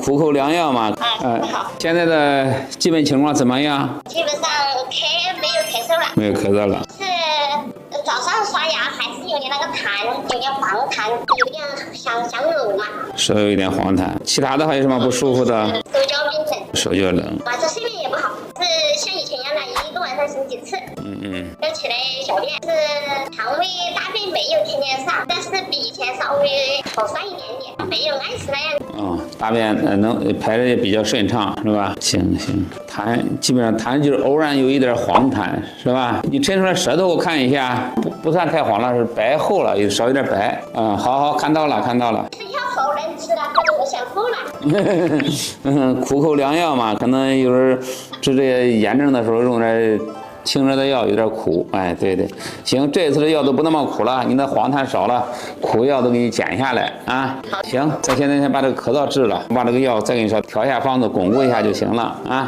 苦口良药嘛。好。现在的基本情况怎么样？基本上没有咳嗽了。没有咳嗽了。是早上刷牙还是有点那个痰，有点黄痰，有点想呕嘛。手有一点黄痰，其他的还有什么不舒服的？手脚冰冷，手脚冷。晚上睡眠也不好，是像以前一样的，一个晚上醒几次。要起来小便，是肠胃大便没有天天上，但是比以前稍微好上一点点，没有爱吃那样。大便能排的也比较顺畅，是吧？行，痰基本上痰就是偶然有一点黄痰，是吧？你抻出来舌头我看一下，不算太黄了，是白厚了，少一点白。好，看到了。是药好难吃了，可能我想吐了。苦口良药嘛，可能有时候治这些炎症的时候用点清热的药，有点苦。哎，对，行，这次的药都不那么苦了，你的黄痰少了，苦药都给你减下来啊。行，咱现在先把这个咳嗽治了，把这个药再给你调一下方子，巩固一下就行了啊。